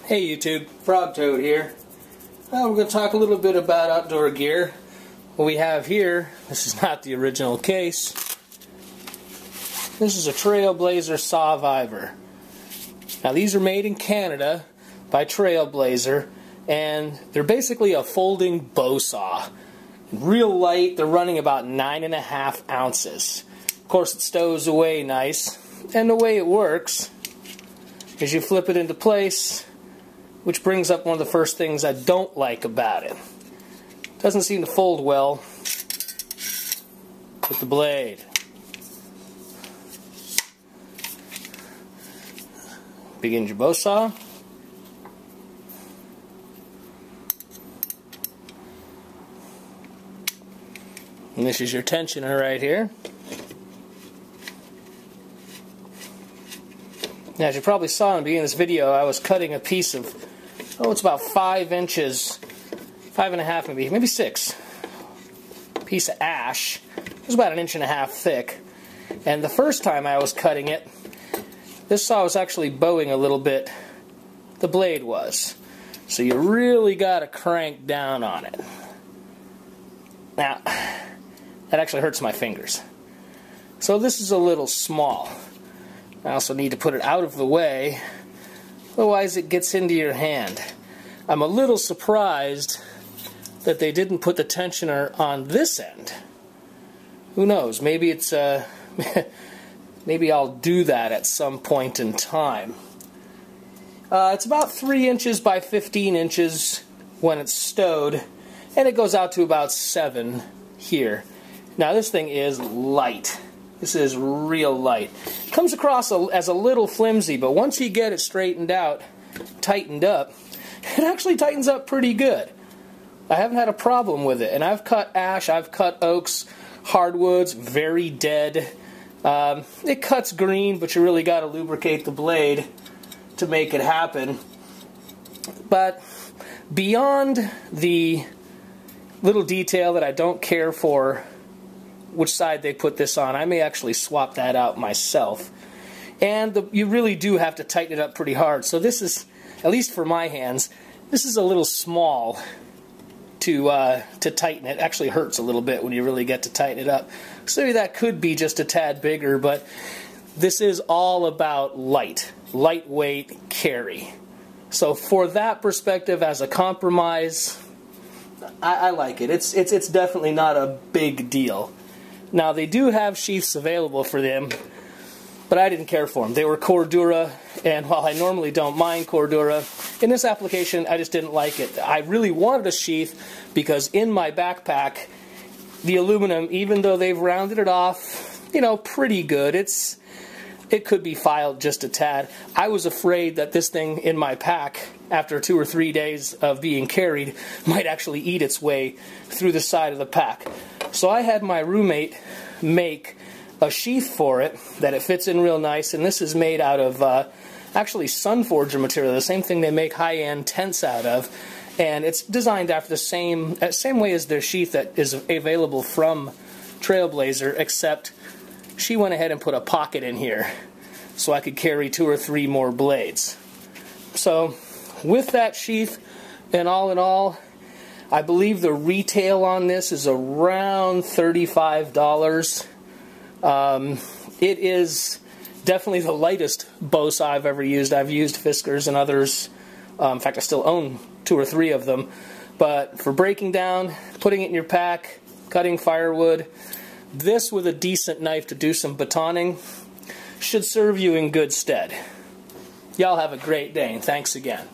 Hey YouTube, Frog Toad here. Well, we're going to talk a little bit about outdoor gear. What we have here, this is not the original case. This is a Trailblazer Sawvivor. Now these are made in Canada by Trailblazer, and they're basically a folding bow saw. Real light, they're running about 9.5 ounces. Of course it stows away nice, and the way it works is you flip it into place, which brings up one of the first things I don't like about it. Doesn't seem to fold well with the blade. Begin your bow saw. And this is your tensioner right here. Now, as you probably saw in the beginning of this video, I was cutting a piece of, it's about 5 inches, 5.5 maybe 6, piece of ash. It was about 1.5 inches thick. And the first time I was cutting it, this saw was actually bowing a little bit. The blade was. So you really got to crank down on it. Now, that actually hurts my fingers. So this is a little small. I also need to put it out of the way, otherwise it gets into your hand. I'm a little surprised that they didn't put the tensioner on this end. Who knows, maybe it's maybe I'll do that at some point in time. It's about 3 inches by 15 inches when it's stowed, and it goes out to about 7 here. Now this thing is light. This is real light. It comes across as a little flimsy, but once you get it straightened out, tightened up, it actually tightens up pretty good. I haven't had a problem with it. And I've cut ash, I've cut oaks, hardwoods, very dead. It cuts green, but you really got to lubricate the blade to make it happen. But beyond the little detail that I don't care for, which side they put this on, I may actually swap that out myself. And you really do have to tighten it up pretty hard. So this is, at least for my hands, this is a little small to tighten it. Actually hurts a little bit when you really get to tighten it up. So that could be just a tad bigger, but this is all about lightweight carry. So for that perspective, as a compromise, I like it. It's definitely not a big deal. Now, they do have sheaths available for them, but I didn't care for them. They were Cordura, and while I normally don't mind Cordura, in this application, I just didn't like it. I really wanted a sheath because in my backpack, the aluminum, even though they've rounded it off, pretty good, it could be filed just a tad. I was afraid that this thing in my pack, after 2 or 3 days of being carried, might actually eat its way through the side of the pack. So I had my roommate make a sheath for it that it fits in real nice, and this is made out of actually Sunforger material, the same thing they make high-end tents out of, and it's designed after the same way as their sheath that is available from Trailblazer, except she went ahead and put a pocket in here so I could carry 2 or 3 more blades. So with that sheath, and all in all, I believe the retail on this is around $35. It is definitely the lightest bow saw I've ever used. I've used Fiskars and others. In fact, I still own 2 or 3 of them. But for breaking down, putting it in your pack, cutting firewood, this with a decent knife to do some batoning should serve you in good stead. Y'all have a great day, and thanks again.